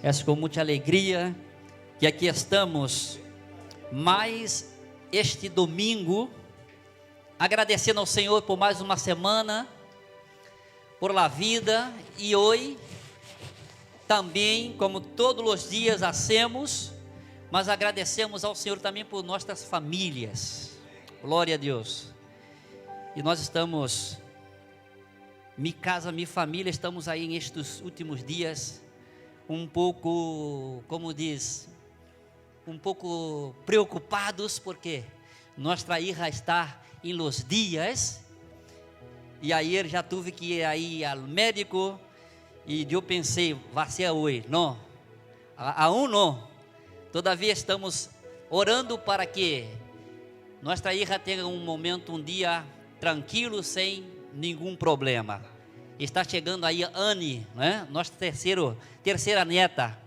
É com muita alegria que aqui estamos mais este domingo, agradecendo ao Senhor por mais uma semana, por la vida, e hoje também, como todos os dias hacemos, mas agradecemos ao Senhor também por nossas famílias. Glória a Deus. E nós estamos, minha casa, minha família, estamos aí nestes últimos dias um pouco, como diz, um pouco preocupados, porque nossa hija está em los dias, e aí já tive que ir aí ao médico, e eu pensei, vai ser hoje, não, aún não, todavia estamos orando para que nossa hija tenha um momento, um dia tranquilo, sem nenhum problema. Está chegando aí a Anne, né? Nossa terceira neta,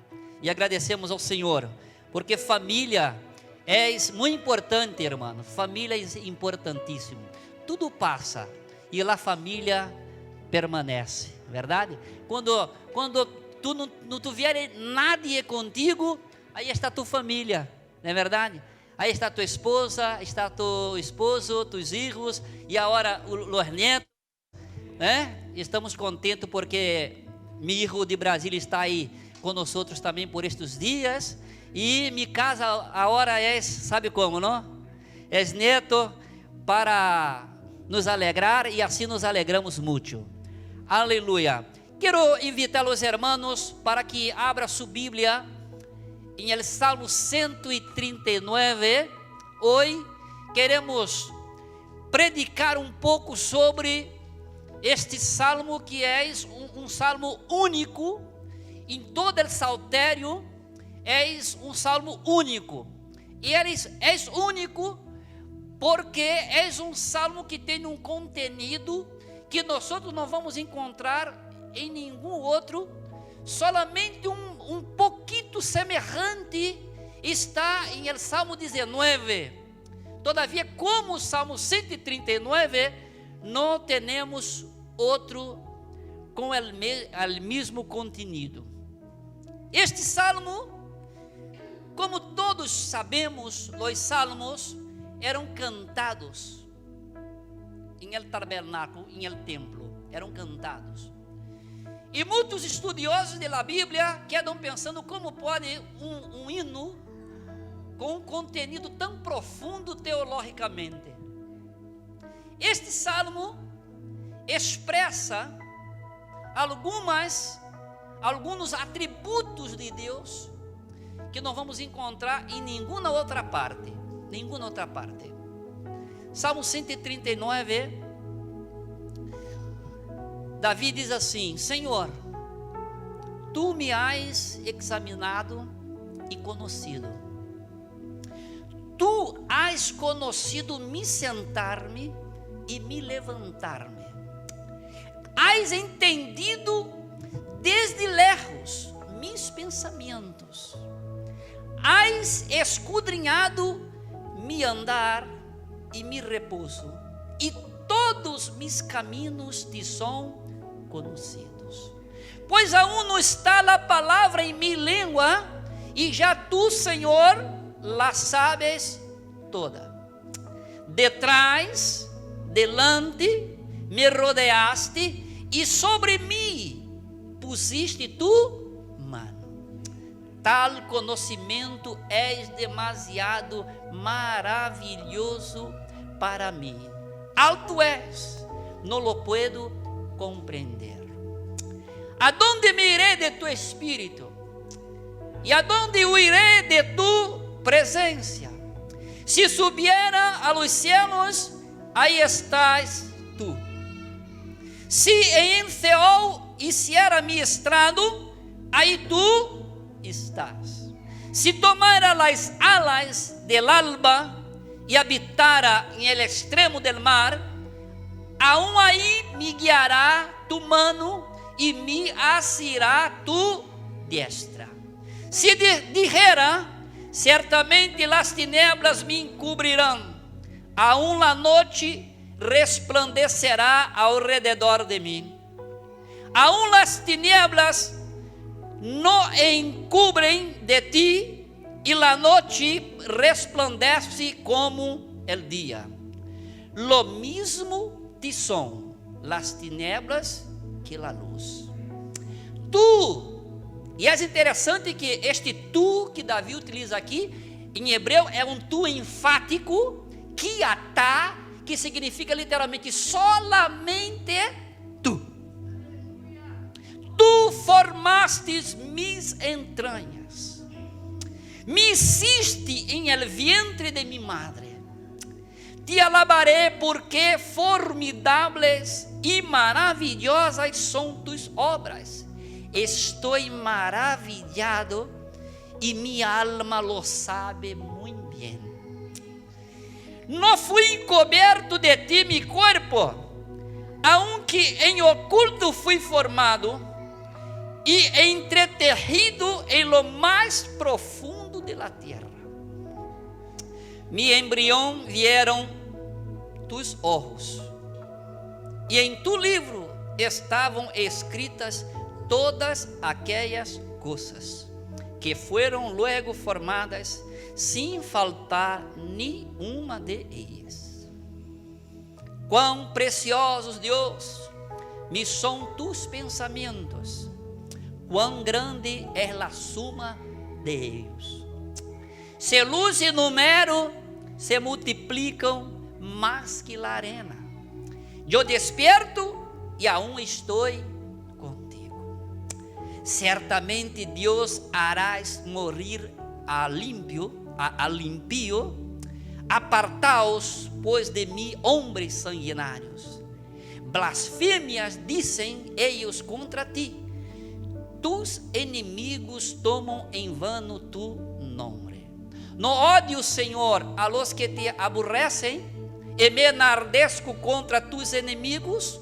e agradecemos ao Senhor, porque família é muito importante, irmão. Família é importantíssimo. Tudo passa e a família permanece, verdade? Quando tu não tiver nadie contigo, aí está tua família, não é verdade? Aí está tua esposa, está tu esposo, tus filhos, e agora os netos, né? Estamos contentes porque meu filho de Brasília está aí conosco também por estes dias, e minha casa agora é, sabe como, não? É neto para nos alegrar, e assim nos alegramos muito. Aleluia. Quero invitar os hermanos para que abra sua Bíblia em el Salmo 139. Hoje queremos predicar um pouco sobre este salmo, que é um salmo único em todo o saltério. É um salmo único, e é único porque é um salmo que tem um conteúdo que nós não vamos encontrar em nenhum outro. Solamente um pouquinho semelhante está em el Salmo 19. Todavia, como o Salmo 139, não temos outro com o mesmo conteúdo. Este salmo, como todos sabemos, os salmos eram cantados em el tabernáculo, em el templo, eram cantados. E muitos estudiosos da Bíblia quedam pensando como pode um hino com um conteúdo tão profundo teologicamente. Este salmo expressa alguns atributos de Deus que não vamos encontrar em nenhuma outra parte. Salmo 139, Davi diz assim: Senhor, tu me has examinado e conhecido. Tu has conhecido me sentar-me e me levantar-me. Has entendido desde lejos meus pensamentos. Has escudrinhado me andar e me repouso, e todos meus caminhos te são conhecidos. Pois aún não está a palavra em minha língua, e já tu, Senhor, la sabes toda. Detrás, delante, me rodeaste, e sobre mim pusiste tu mano. Tal conhecimento és demasiado maravilhoso para mim. Alto és, não lo puedo compreender. Adonde me iré de tu espírito? E adonde huiré de tu presencia? Se subiera a los cielos, aí estás tu. Se em Seol hiciera mi estrado, aí tu estás. Se tomara las alas del alba e habitara em el extremo del mar, aún aí me guiará tu mano e me asirá tu diestra. Se dijera, certamente las tinieblas me encobrirão, aún a noite resplandecerá ao redor de mim. Aún las tinieblas no encubrem de ti, y la noche resplandece como el día. Lo mismo te son las tinieblas que la luz. Tu, e é interessante que este tu que Davi utiliza aqui, em hebreu é um tu enfático, kiatá, que significa literalmente solamente tu. Tu formastes mis entranhas, me hiciste em el vientre de mi madre. Te alabaré porque formidables e maravilhosas são tus obras. Estou maravillado e minha alma lo sabe muito bem. No fui encoberto de ti mi corpo, aunque em oculto fui formado e entreterrido em lo mais profundo de la tierra. Mi embrião vieram tus ojos, e em tu livro estavam escritas todas aquelas coisas que foram luego formadas, sem faltar nenhuma de ellas. Quão preciosos, Deus, me são tus pensamentos, quão grande é a suma de ellos. Se luz e número se multiplicam mais que a arena. Eu desperto e aún estou contigo. Certamente Deus harás morir a limpio, apartaos pois de mim homens sanguinários. Blasfêmias dizem eles contra ti, tus inimigos tomam em vano tu nome. No ódio, Senhor, a los que te aborrecem, e me enardezco contra tus inimigos,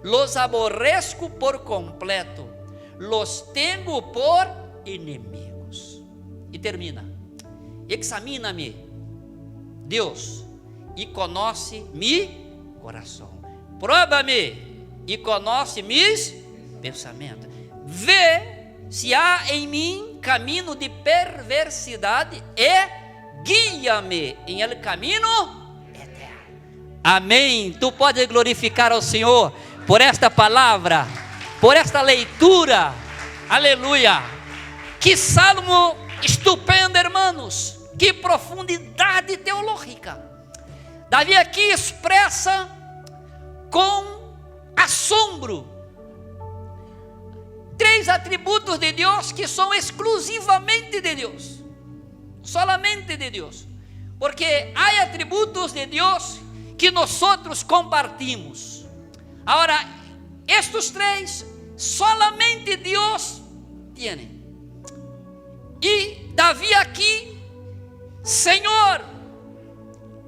los aborrezco por completo, los tengo por inimigos. E termina: examina-me, Deus, e conoce mi coração. Prova-me e conoce mis pensamentos. Vê se há em mim caminho de perversidade e guia-me em el caminho eterno. Amém. Tu pode glorificar ao Senhor por esta palavra, por esta leitura. Aleluia. Que salmo estupendo, irmãos. Que profundidade teológica. Davi aqui expressa com assombro 3 atributos de Deus que são exclusivamente de Deus, solamente de Deus, porque há atributos de Deus que nós compartimos. Agora, estes 3 solamente Deus tem. E Davi aqui: Senhor,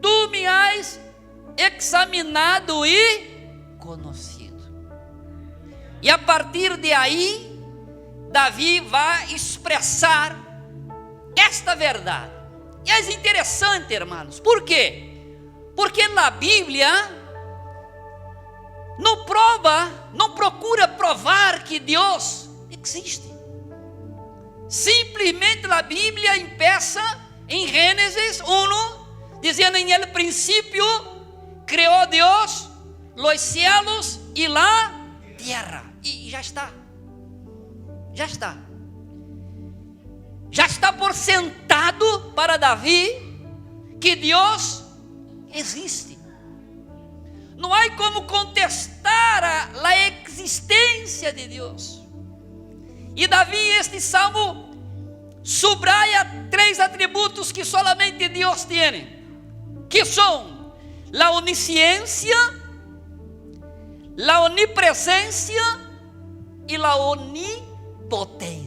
tu me has examinado e conhecido. E a partir de aí, Davi vai expressar esta verdade. E é interessante, irmãos. Por quê? Porque na Bíblia não procura provar que Deus existe. Simplesmente a Bíblia empieza em Gênesis 1, dizendo: em el princípio criou Deus los cielos e la tierra. E já está. Já está por sentado para Davi que Deus existe. Não há como contestar a existência de Deus. E Davi, este salmo, subraya 3 atributos que solamente Deus tem, que são a onisciência, a onipresença e a onipotência.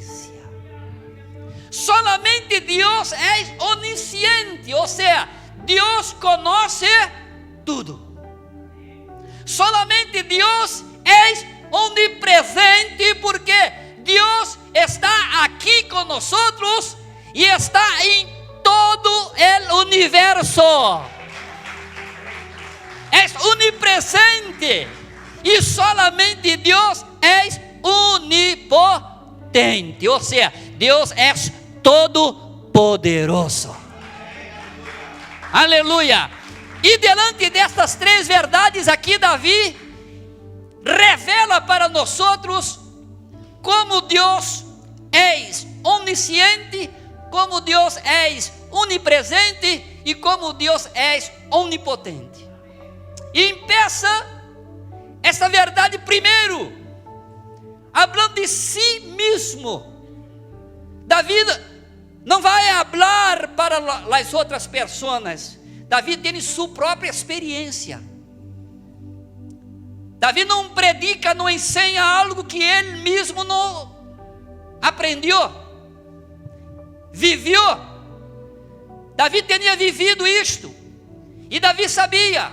Solamente Deus é onisciente, ou seja, Deus conhece tudo. Solamente Deus é onipresente, porque Deus está aqui conosco e está em todo o universo. É onipresente e solamente Deus é onipotente. onipotente, ou seja, Deus é todo poderoso. Aleluia. E diante destas três verdades aqui, Davi revela para nós outros como Deus é onisciente, como Deus é onipresente e como Deus é onipotente. E empeça essa verdade primeiro, falando de si mesmo. Davi não vai falar para as outras pessoas. Davi tem sua própria experiência. Davi não predica, não ensina algo que ele mesmo não aprendeu, viveu. Davi tinha vivido isto, e Davi sabia,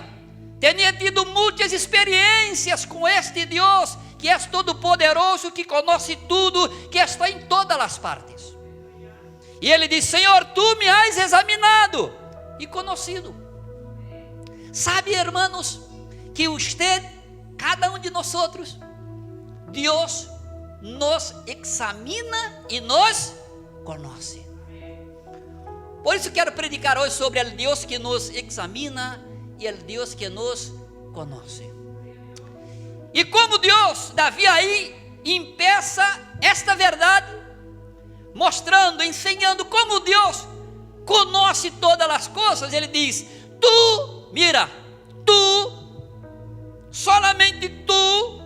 tinha tido muitas experiências com este Deus, que é todo poderoso, que conhece tudo, que está em todas as partes. E ele diz: Senhor, tu me has examinado e conhecido. Sabe, irmãos, que cada um de nós outros, Deus nos examina e nos conhece. Por isso quero predicar hoje sobre o Deus que nos examina e o Deus que nos conhece. E como Deus, Davi aí empeça esta verdade, mostrando, ensinando como Deus conhece todas as coisas. Ele diz: solamente tu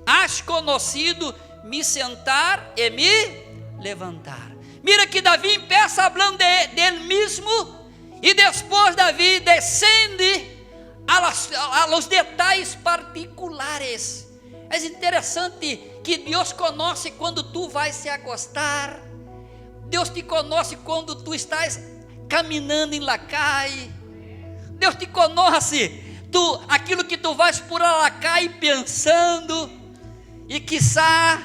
has conhecido me sentar e me levantar. Mira que Davi empieza falando dele mesmo, e depois Davi descende a los detalhes particulares. É interessante que Deus conhece quando tu vais se acostar, Deus te conhece quando tu estás caminhando em la calle, Deus te conhece aquilo que tu vais por la calle pensando, e quizá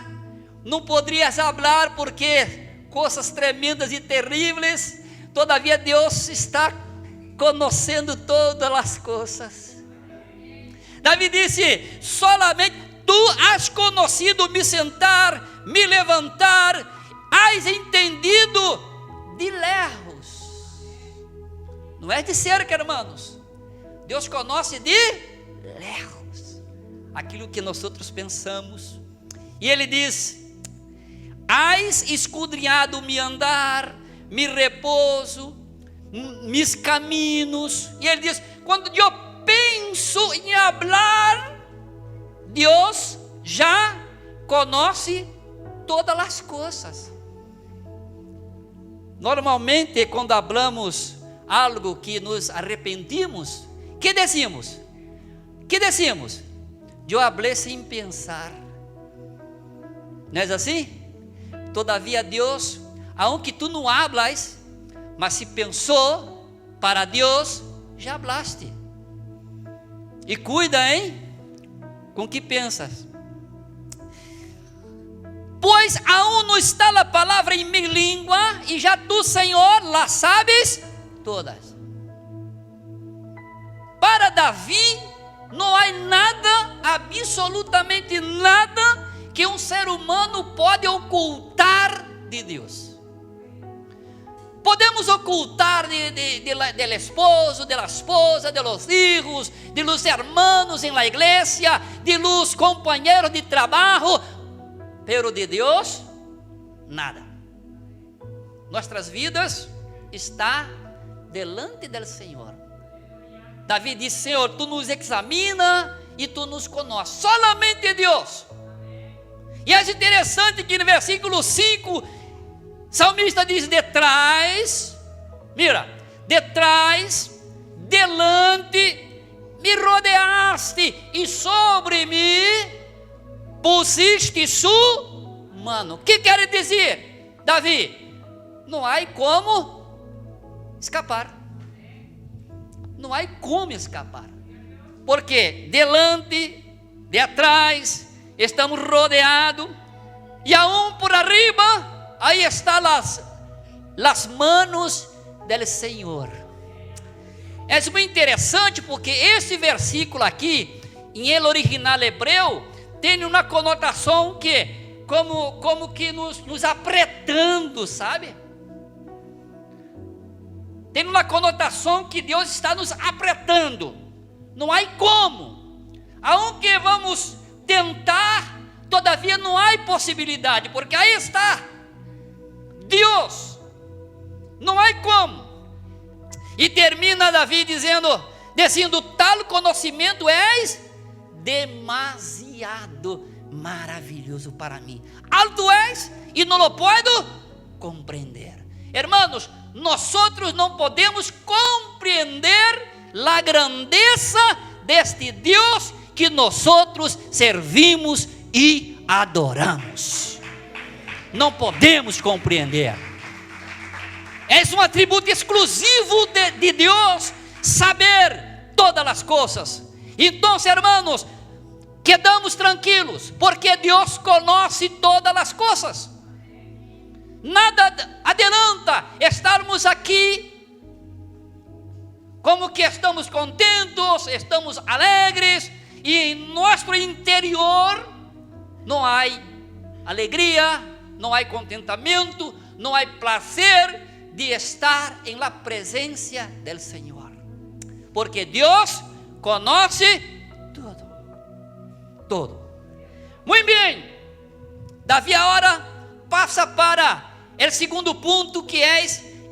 não poderias falar porque coisas tremendas e terríveis, todavia Deus está conhecendo todas as coisas. Davi disse: solamente tu has conhecido me sentar, me levantar, has entendido de lejos. Não é de cerca, irmãos. Deus conhece de lejos aquilo que nós outros pensamos. E ele diz: has esquadrinhado me andar, me repouso, mis caminhos. E ele diz: quando eu penso em falar, Deus já conhece todas as coisas. Normalmente, quando falamos algo que nos arrependimos, que decimos? Eu falei sem pensar. Não é assim? Todavia Deus, aunque tu não hablas, mas se pensou para Deus, já hablaste. E cuida, hein? Com que pensas? Pois aún não está a palavra em minha língua, e já tu, Senhor, la sabes todas. Para Davi, não há nada, absolutamente nada, que um ser humano pode ocultar de Deus. Podemos ocultar del esposo, de la esposa, de los hijos, de los hermanos en la iglesia, de los compañeros de trabajo, pero de Deus, nada. Nuestras vidas está delante del Senhor. Davi disse: Senhor, tu nos examina e tu nos conheces. Solamente Deus. E é interessante que no versículo 5, salmista diz: detrás, delante, me rodeaste e sobre mim pusiste su mano. O que quer dizer, Davi? Não há como escapar. Não há como escapar. Porque delante, de atrás, estamos rodeados, e aún por arriba, aí estão as manos del Senhor. É muito interessante porque esse versículo aqui, em el original hebreu, tem uma conotação que, como que nos apertando, sabe? Tem uma conotação que Deus está nos apertando. Não há como. Aonde vamos tentar, todavia não há possibilidade, porque aí está Deus. Não há como. E termina Davi dizendo, tal conhecimento és demasiado maravilhoso para mim. Alto és e não lo puedo compreender. Hermanos, nós não podemos compreender a grandeza deste Deus que nós servimos e adoramos. Não podemos compreender. É um atributo exclusivo de Deus saber todas as coisas. Então, hermanos, quedamos tranquilos, porque Deus conhece todas as coisas. Nada adianta estarmos aqui como que estamos contentos, estamos alegres, e em nosso interior não há alegria, não há contentamento, não há prazer de estar em la presença do Senhor, porque Deus conhece tudo. Muito bem, Davi agora passa para o segundo ponto, que é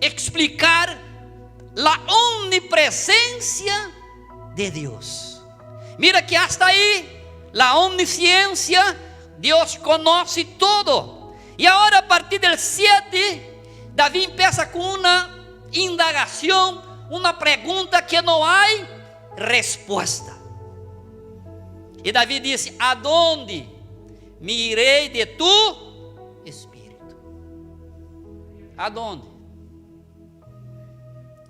explicar a onipresença de Deus. Mira que hasta aí, a onisciência, Deus conhece tudo. E agora a partir do 7, Davi empieza com uma indagação, uma pergunta que não há resposta. E Davi disse: aonde me irei de tu Espírito? Aonde?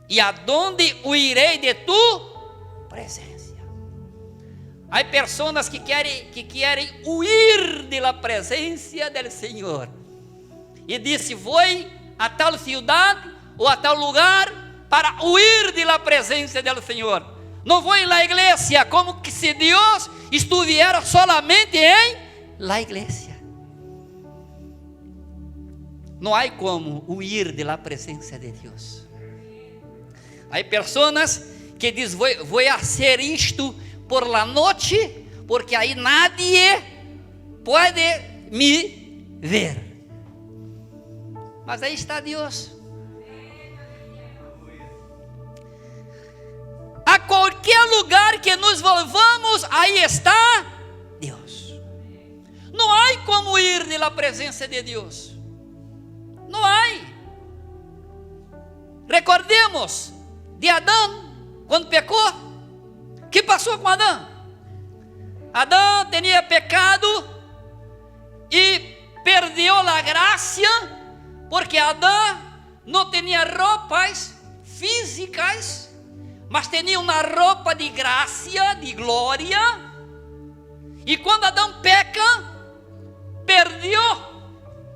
E aonde o irei de tu presença? Há pessoas que querem huir da presença do Senhor. E disse: vou a tal cidade ou a tal lugar para huir da presença do Senhor. Não vou na igreja, como que se Deus estivesse solamente em la igreja. Não há como huir da presença de Deus. Há pessoas que dizem: vou fazer isto por la noite, porque aí nadie pode me ver. Mas aí está Deus. A qualquer lugar que nos volvamos, aí está Deus. Não há como ir da presença de Deus. Não há. Recordemos de Adão, quando pecou. O que passou com Adão? Adão tinha pecado e perdeu a graça, porque Adão não tinha roupas físicas, mas tinha uma roupa de graça, de glória. E quando Adão peca, perdeu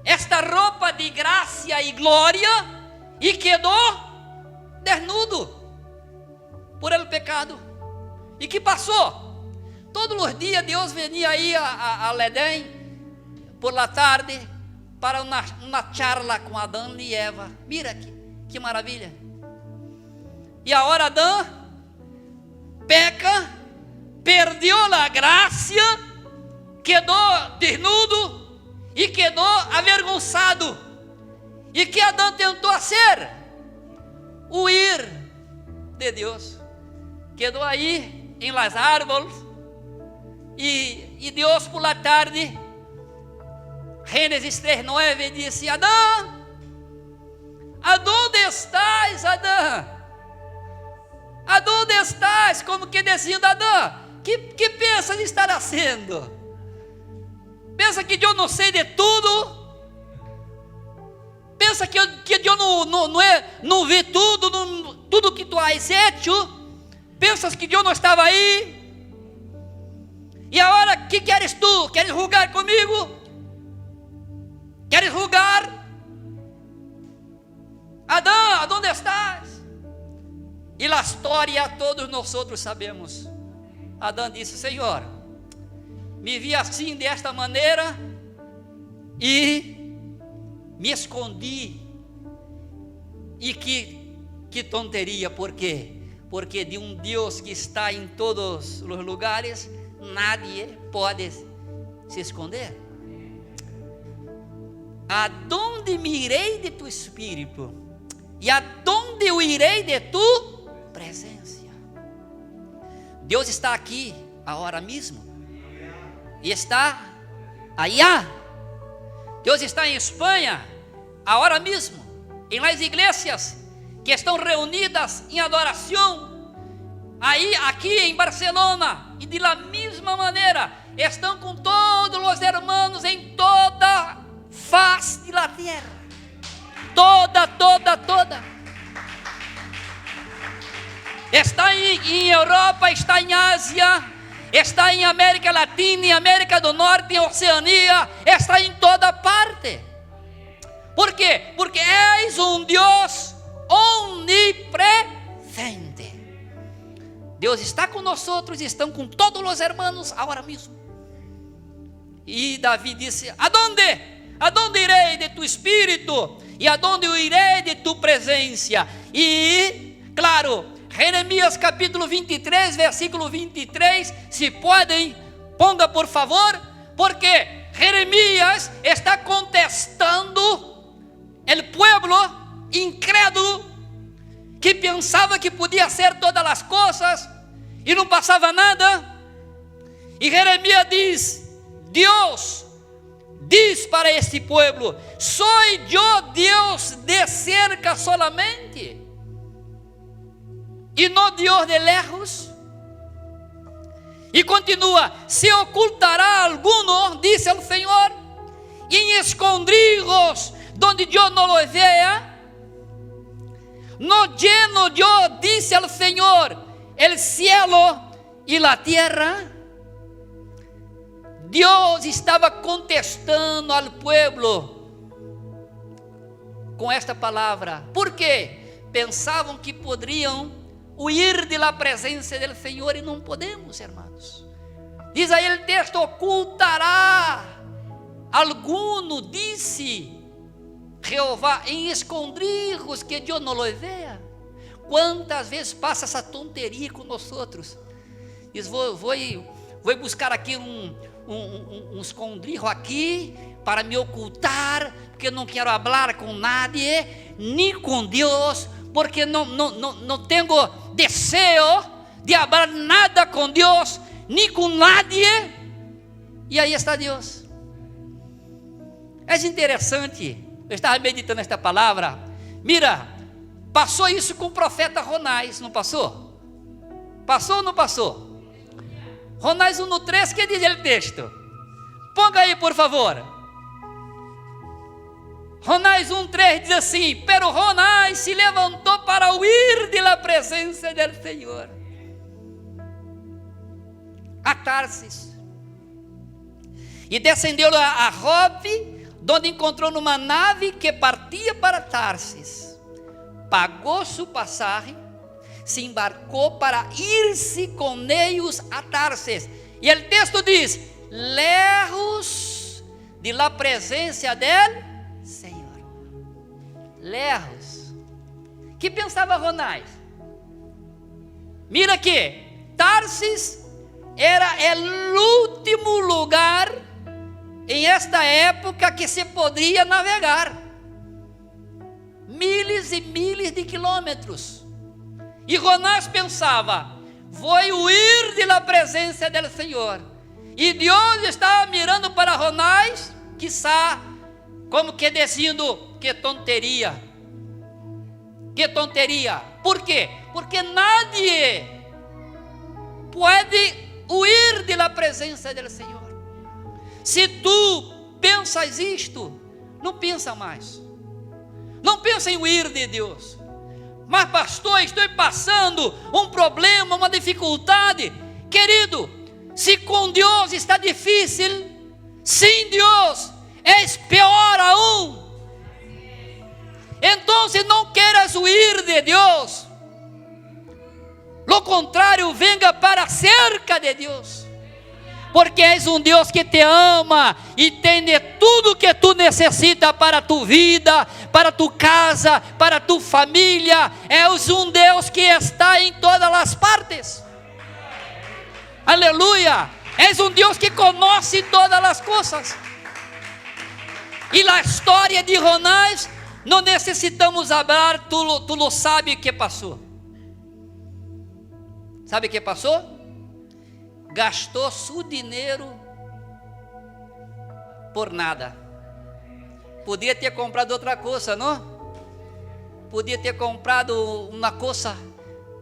esta roupa de graça e glória e quedou desnudo por el pecado. E que passou? Todos os dias Deus venia aí a Edém por la tarde para uma charla com Adão e Eva. Mira que maravilha. E agora Adão peca, perdeu a graça, quedou desnudo e quedou avergonçado. E que Adão tentou fazer? Huir de Deus. Quedou aí em las árvores, e Deus por la tarde, Gênesis 3:9, disse: Adão, aonde estás, Adão? Aonde estás? Como que dizendo: Adão, que pensas estar fazendo? Pensa que eu não sei de tudo? Pensa que eu não vi tudo que tu has feito? Pensas que eu não estava aí? E agora, o que queres tu? Queres julgar comigo? Queres julgar? Adão, onde estás? E a história todos nós outros sabemos. Adão disse: Senhor, me vi assim, desta maneira, e me escondi. E que tonteria, por quê? Porque de um Deus que está em todos os lugares, nadie pode se esconder. Aonde me irei de tu espírito? E aonde eu irei de tu presença? Deus está aqui, agora mesmo. E está allá. Deus está em Espanha, agora mesmo. Em las iglesias que estão reunidas em adoração, aí, aqui em Barcelona, e de la mesma maneira, estão com todos os irmãos em toda faz de la terra, toda. Está em Europa, está em Ásia, está em América Latina, em América do Norte, em Oceania, está em toda parte. Por quê? Porque és um Deus onipresente. Deus está com nós outros, estão com todos os irmãos agora mesmo. E Davi disse: Aonde irei de tu espírito? E aonde eu irei de tu presença? E, claro, Jeremias capítulo 23, versículo 23, se podem, ponga por favor, porque Jeremias está contestando o pueblo incrédulo que pensava que podia ser todas as coisas e não passava nada. E Jeremias diz: Deus diz para este pueblo: soy yo Deus de cerca solamente e não Deus de lejos. E continua: se ocultará alguno, disse o Senhor, em escondrijos donde yo no lo vea. No lleno yo, dice el Señor, el cielo y la tierra. Deus estava contestando ao pueblo com esta palavra. Por quê? Pensavam que poderiam huir de la presença do Senhor e não podemos, irmãos. Diz aí o texto: ocultará alguno, disse Jeová, em escondrijos que Deus não lo vea. Quantas vezes passa essa tonteria com nós outros? Diz: vou buscar aqui um escondrijo aqui para me ocultar, porque não quero falar com nadie, nem com Deus, porque não tenho desejo de falar nada com Deus, nem com nadie. E aí está Deus. É interessante. Eu estava meditando esta palavra. Mira, passou isso com o profeta Jonás, não passou? Passou ou não passou? Jonás 1:3, que diz o texto? Ponga aí, por favor. Jonás 1:3 diz assim: pero Jonás se levantou para huir de la presença do Senhor a Tarsis, e descendeu a Jope, onde encontrou numa nave que partia para Tarsis. Pagou sua passagem, se embarcou para ir-se com eles a Tarsis. E o texto diz: lejos de la presença del Senhor. Lejos. Que pensava Jonás? Mira aqui, Tarsis era o último lugar em esta época que se podia navegar, milhas e milhas de quilômetros. E Jonás pensava: vou huir de la presença do Senhor. E Deus estava mirando para Jonás, quizá, como que dizendo: que tonteria. Que tonteria. Por quê? Porque nadie pode huir de la presença do Senhor. Se tu pensas isto, não pensa mais. Não pensa em huir de Deus. Mas pastor, estou passando um problema, uma dificuldade. Querido, se com Deus está difícil, sem Deus é pior aún. Então, se não queres huir de Deus, lo contrário, venga para cerca de Deus. porque és um Deus que te ama e tem de tudo que tu necessita para a tua vida, para a tua casa, para a tua família. És um Deus que está em todas as partes. Aleluia! És um Deus que conhece todas as coisas. E a história de Jonás, não necessitamos falar, tu lo sabe o que passou. Sabe o que passou? Gastou seu dinheiro por nada. Podia ter comprado outra coisa, não? Podia ter comprado uma coisa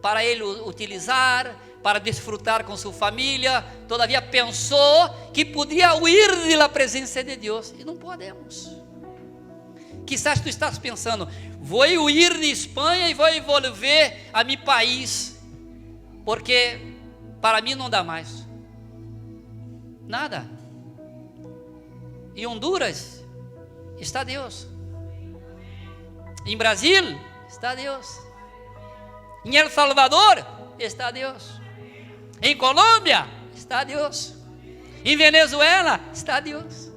para ele utilizar, para desfrutar com sua família. Todavia pensou que podia huir da presença de Deus. E não podemos. Quizás tu estás pensando, vou huir de Espanha e vou volver a meu país, porque para mim não dá mais. Nada. Em Honduras está Deus. Em Brasil está Deus. Em El Salvador está Deus. Em Colômbia está Deus. Em Venezuela está Deus.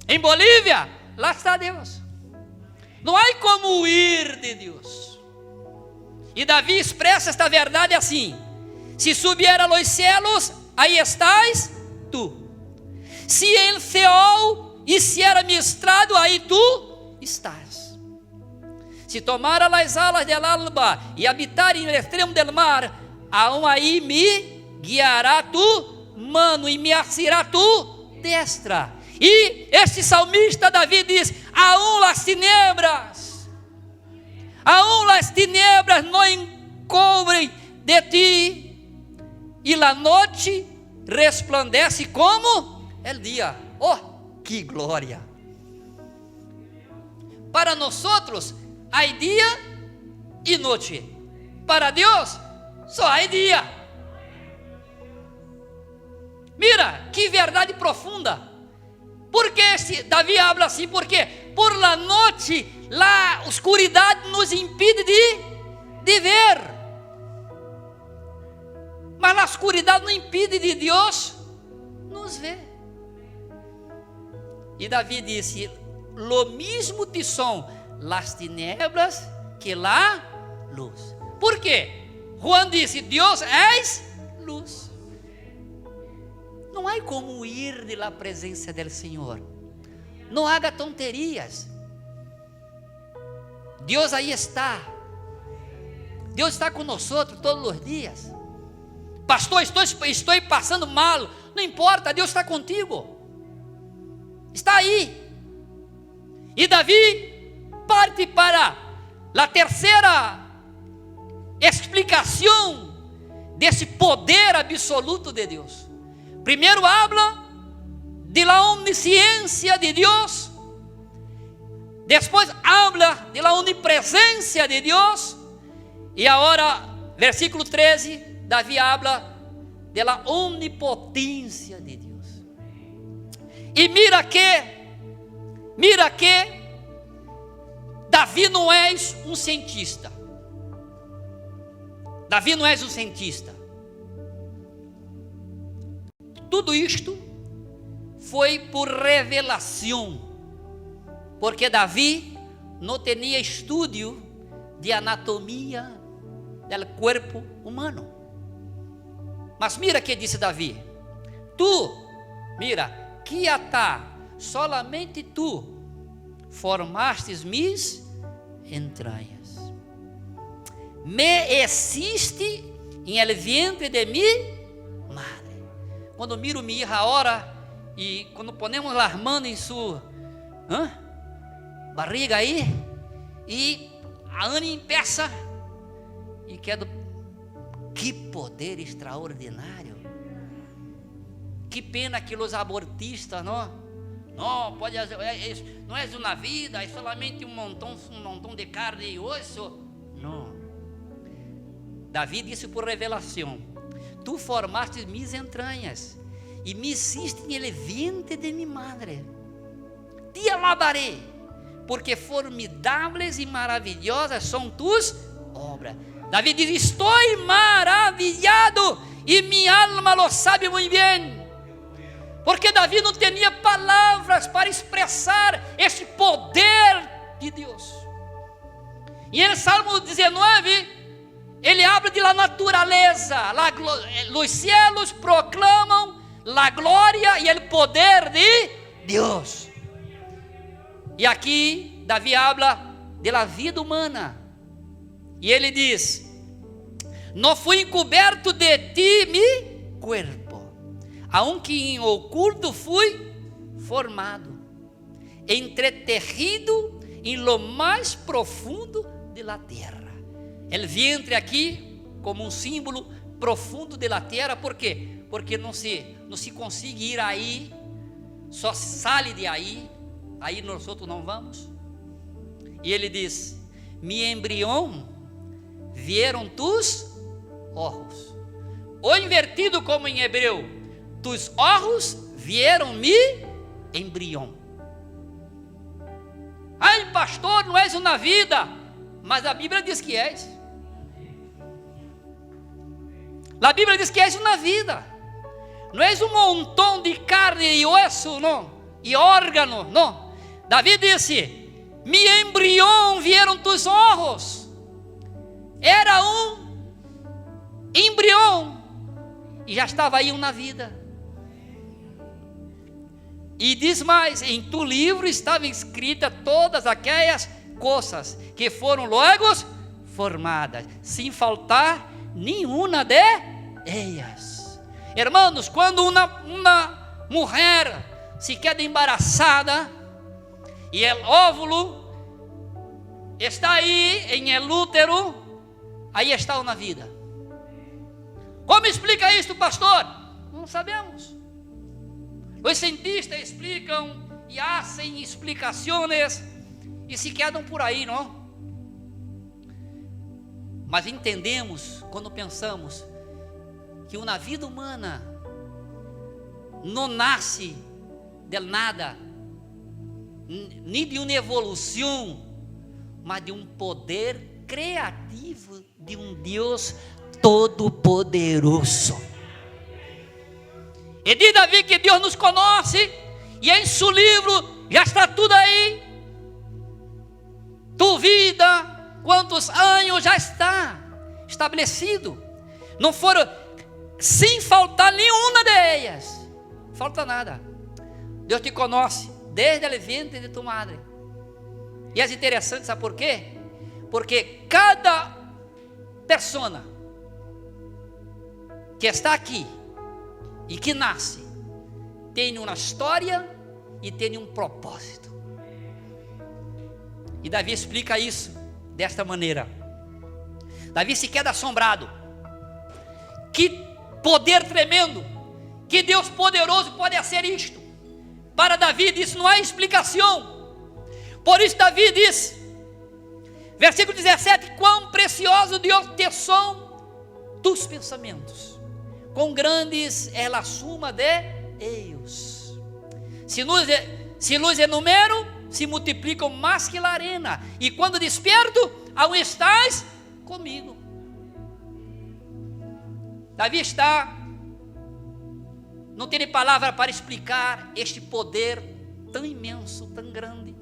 Em Bolívia, lá está Deus. Não há como huir de Deus. E Davi expressa esta verdade assim: se subir a los cielos, aí estás tu. Se em Seol hiciera mi estrado, aí tu estás. Se tomar as alas del alba e habitar em extremo del mar, aún aí me guiará tu mano e me asirá tu destra. E este salmista Davi diz: aún las tinieblas não encobrem de ti, e la noite resplandece como el dia. Oh, que glória! Para nós há dia e noite. Para Deus só há dia. Mira, que verdade profunda. Por que Davi habla assim? Porque por la noite, a escuridade nos impede de ver. Mas a escuridade não impede de Deus nos ver. E Davi disse: lo mismo te são las tinieblas que la luz. Por quê? Juan disse: Deus és luz. Não há como ir de la presença do Senhor. Não haga tonterias. Deus aí está. Deus está conosco todos os dias. Pastor, estou passando mal. Não importa, Deus está contigo. Está aí. E Davi parte para a terceira explicação desse poder absoluto de Deus. Primeiro habla de la omnisciência de Deus. Depois habla de la onipresencia de Deus. E agora, versículo 13, Davi habla de la omnipotência de Deus. E mira que Davi não é um cientista. Davi não é um cientista. Tudo isto foi por revelação, porque Davi não tinha estudo de anatomia do corpo humano. Mas mira que disse Davi: mira, que atá, solamente tu formastes mis entranhas, me hiciste em el vientre de mi madre. Quando miro minha hija ahora, e quando ponemos as mãos em sua barriga aí, e a Anne empeça, e quero, que poder extraordinário. Que pena que os abortistas, não pode, não é uma vida, é solamente um montão de carne e osso. Não. Davi disse por revelação: tu formaste mis entranhas e me hiciste em el vientre de mi madre. Te alabaré, porque formidáveis e maravilhosas são tus obras. Davi diz: estou maravilhado e minha alma lo sabe muito bem. Porque Davi não tinha palavras para expressar esse poder de Deus. E em Salmo 19, ele habla de la natureza. Os cielos proclamam a glória e o poder de Deus. E aqui Davi habla de la vida humana. E ele diz: não fui encoberto de ti mi cuerpo, aunque em oculto fui formado, entretejido em lo mais profundo de la terra. El vientre aqui como um símbolo profundo de la terra. Por quê? Porque não se consegue ir aí, só sai de aí nós outros não vamos. E ele diz: mi embrião vieram tus ojos. Ou invertido como em hebreu, tus ojos vieram mi embrião. Ai, pastor, não és uma vida, mas a Bíblia diz que és. A Bíblia diz que és uma vida. Não és um montão de carne e osso, não, e órgano, não. Davi disse: mi embrião vieram tus ojos. Era um embrião e já estava aí uma vida. E diz mais: em tu livro estavam escritas todas aquelas coisas que foram logo formadas, sem faltar nenhuma de elas. Irmãos, quando uma mulher se queda embaraçada e o óvulo está aí em el útero, aí está uma vida. Como explica isto, pastor? Não sabemos. Os cientistas explicam e fazem explicações e se quedam por aí, não? Mas entendemos quando pensamos que uma vida humana não nasce de nada, nem de uma evolução, mas de um poder criativo de um Deus todo-poderoso. E diz Davi que Deus nos conhece, e em seu livro já está tudo aí. Tu vida, quantos anos já está estabelecido. Não foram, sem faltar nenhuma delas. Falta nada. Deus te conhece desde o ventre de tu madre. E é interessante, sabe por quê? Porque cada pessoa que está aqui e que nasce tem uma história e tem um propósito. E Davi explica isso desta maneira. Davi se queda assombrado. Que poder tremendo, que Deus poderoso pode ser isto. Para Davi isso não há explicação. Por isso Davi diz, versículo 17: quão precioso Deus te são tus pensamentos, quão grandes é a suma de eles. Se luz é número, se multiplicam mais que a arena, e quando desperto, aún estás comigo. Davi não tem palavra para explicar este poder tão imenso, tão grande,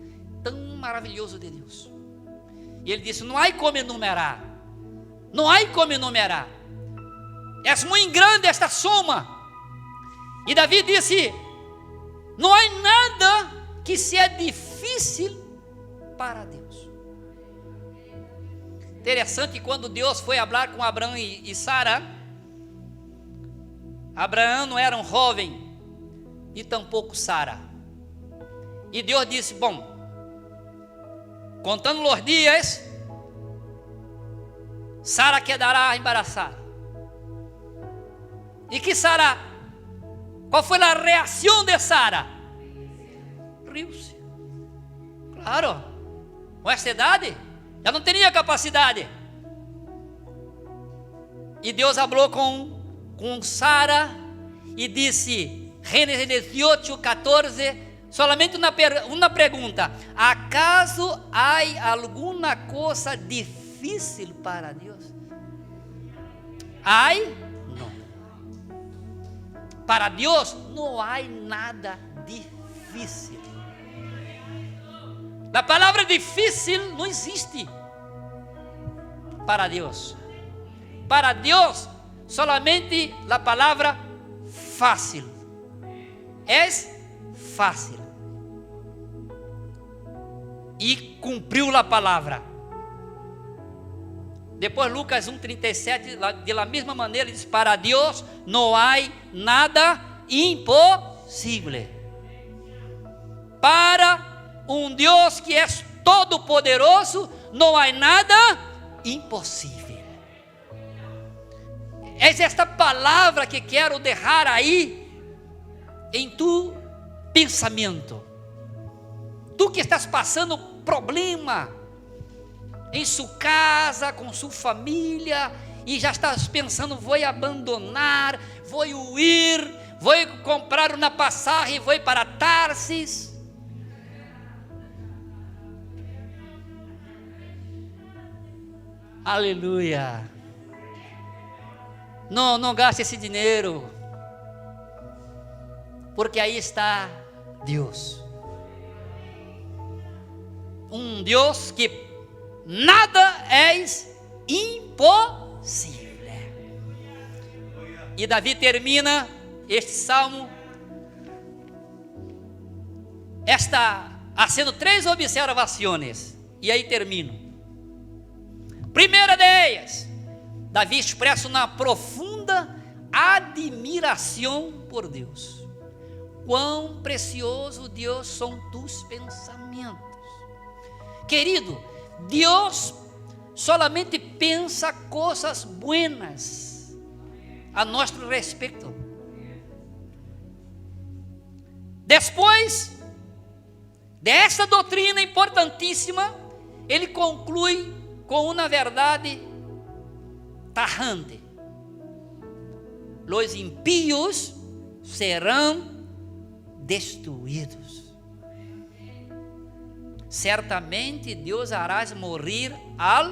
tão maravilhoso de Deus. E ele disse: não há como enumerar, não há como enumerar, é muito grande esta soma. E Davi disse: não há nada que seja difícil para Deus. Interessante, quando Deus foi falar com Abraão e Sara, Abraão não era um jovem, e tampouco Sara. E Deus disse: bom, contando os dias, Sara quedará embaraçada. E que Sara, qual foi a reação de Sara? Riu-se. Claro, com essa idade, já não tinha capacidade. E Deus falou com Sara e disse, Gênesis 18, 14, solamente uma pergunta: acaso há alguma coisa difícil para Deus? Não. Para Deus não há nada difícil. A palavra difícil não existe para Deus. Para Deus, solamente a palavra fácil. É fácil. E cumpriu a palavra. Depois Lucas 1:37, de la mesma maneira, diz: para Deus não há nada impossível. Para um Deus que é todo-poderoso, não há nada impossível. É esta palavra que quero deixar aí em tu pensamento. Tu que estás passando problema em sua casa, com sua família, e já estás pensando: vou abandonar, vou ir, vou comprar uma passagem, vou para Tarsis. Aleluia. Não gaste esse dinheiro, porque aí está Deus. Um Deus que nada é impossível. E Davi termina este salmo fazendo 3 observações, e aí termino. Primeira delas, Davi expressa uma profunda admiração por Deus. Quão precioso, Deus, são tus pensamentos. Querido, Deus solamente pensa coisas buenas a nosso respeito. Depois desta doutrina importantíssima, ele conclui com uma verdade tajante: os impíos serão destruídos. Certamente Deus harás morrer ao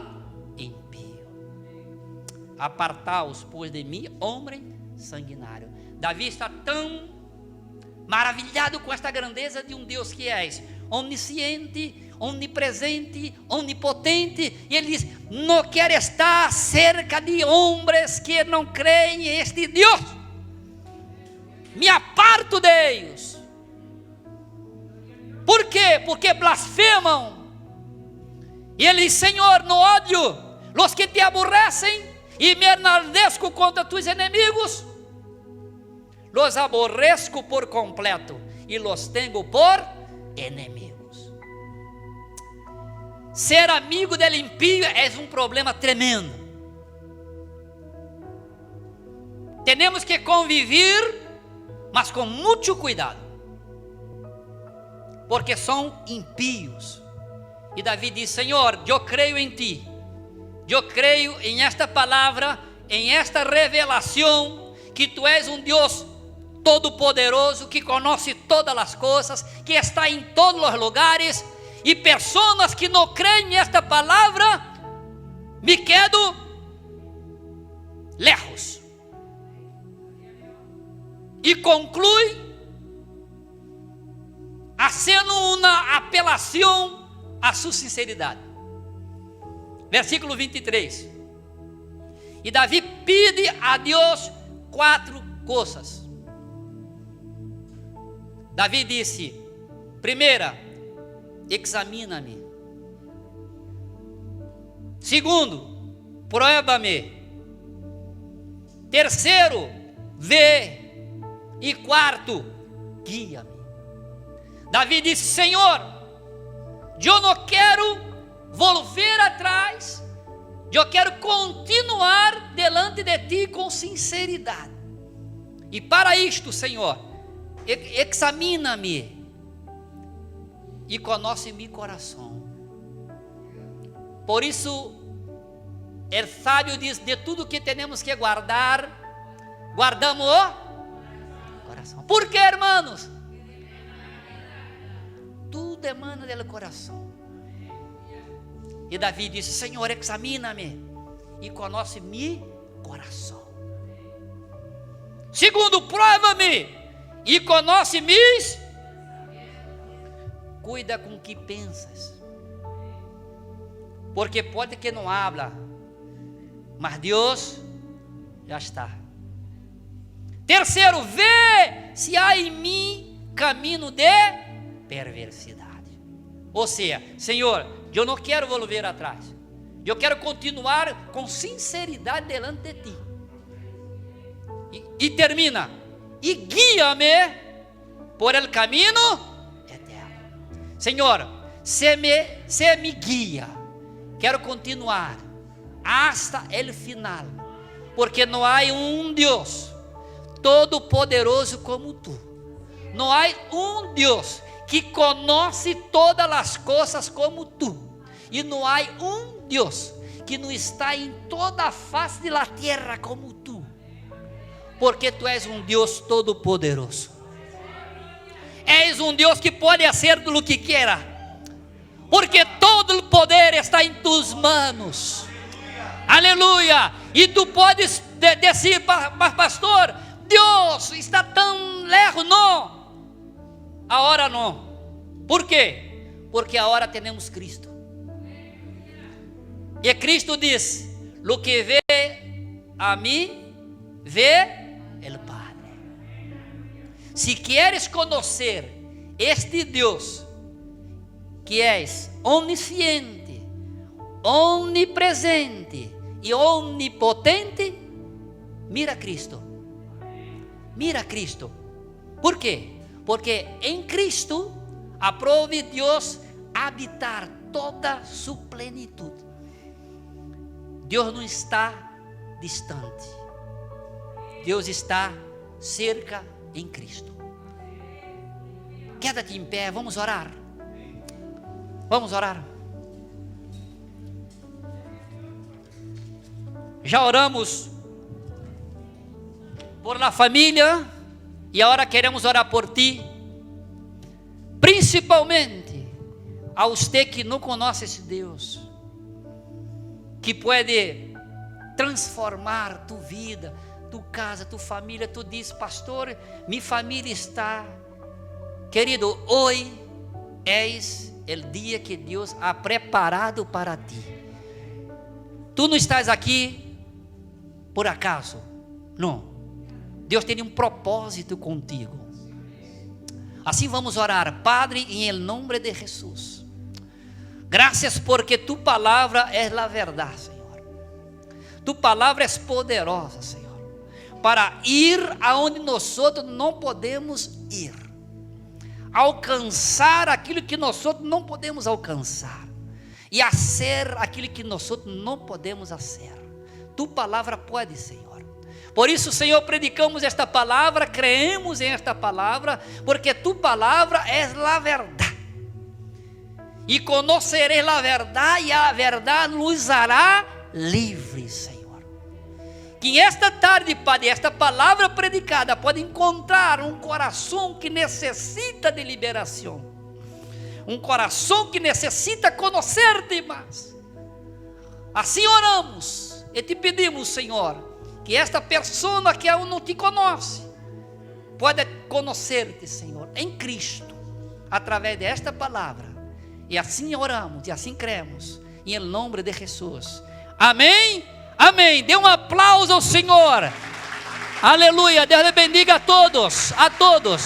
impío. Apartaos, pois, de mim, homem sanguinário. Davi está tão maravilhado com esta grandeza de um Deus que é onisciente, onipresente, onipotente, e ele diz: não quero estar cerca de homens que não creem em este Deus. Me aparto deles. Por quê? Porque blasfemam. E ele diz: Senhor, no ódio os que te aborrecem, e me enaldeço contra tus inimigos. Los aborrezco por completo e los tenho por inimigos. Ser amigo del impío é um problema tremendo. Temos que conviver, mas com muito cuidado, porque são impíos. E Davi diz: Senhor, eu creio em ti, eu creio em esta palavra, em esta revelação, que tu és um Deus todo-poderoso, que conhece todas as coisas, que está em todos os lugares, e pessoas que não creem nesta palavra, me quedo lejos. E conclui fazendo uma apelação à sua sinceridade. Versículo 23. E Davi pede a Deus 4 coisas. Davi disse: primeira, examina-me. Segundo, prova-me. Terceiro, vê. E quarto, guia-me. Davi disse: Senhor, eu não quero volver atrás, eu quero continuar delante de ti com sinceridade. E para isto, Senhor, examina-me e conhece meu coração. Por isso, o sábio diz: de tudo que temos que guardar, guardamos o coração. ¿Por qué, hermanos? Tudo emana do coração. E Davi disse: Senhor, examina-me e conhece meu coração. Segundo, prova-me e conhece-me. Cuida com o que pensas, porque pode que não habla, mas Deus já está. Terceiro, vê se há em mim caminho de perversidade. Ou seja, Senhor, eu não quero volver atrás, eu quero continuar com sinceridade delante de Ti. E termina, e guia-me por el caminho eterno. Senhor, se me guia, quero continuar hasta el final, porque não há um Deus todo poderoso como Tu. Não há um Deus que conhece todas as coisas como Tu. E não há um Deus que não está em toda a face da terra como Tu. Porque Tu és um Deus todo poderoso. És um Deus que pode fazer o que quiera. Porque todo o poder está em Tus manos. Aleluia. E Tu podes dizer, pastor, Deus está tão lejos. Não, agora não. Por quê? Porque agora temos Cristo. E Cristo diz: lo que vê a mim, vê el Padre. Se queres conhecer este Deus, que és onisciente, onipresente e onipotente, mira Cristo. Mira Cristo. Por quê? Porque em Cristo aprove Deus habitar toda sua plenitude. Deus não está distante. Deus está cerca em Cristo. Queda-te em pé, vamos orar. Vamos orar. Já oramos por la família e agora queremos orar por ti, principalmente a você que não conhece esse Deus, que pode transformar tu vida, tu casa, tu família. Tu diz: pastor, minha família está, querido, hoje és o dia que Deus ha preparado para ti. Tu não estás aqui por acaso, não. Deus tem um propósito contigo. Assim vamos orar. Padre, em nome de Jesus, graças porque Tu palavra é a verdade, Senhor. Tu palavra é poderosa, Senhor, para ir aonde nós não podemos ir, alcançar aquilo que nós não podemos alcançar, e fazer aquilo que nós não podemos fazer. Tu palavra pode, Senhor. Por isso, Senhor, predicamos esta palavra, creemos em esta palavra, porque Tu palavra é a verdade. E conhecereis a verdade, e a verdade nos hará livres, Senhor. Que esta tarde, Pai, esta palavra predicada pode encontrar um coração que necessita de liberação, um coração que necessita conhecer-te mais. Assim oramos e te pedimos, Senhor, que esta pessoa que aún não te conhece pode conhecer-te, Senhor, em Cristo, através desta palavra. E assim oramos, e assim cremos, em nome de Jesus. Amém? Amém. Dê um aplauso ao Senhor. Aleluia. Deus bendiga a todos, a todos.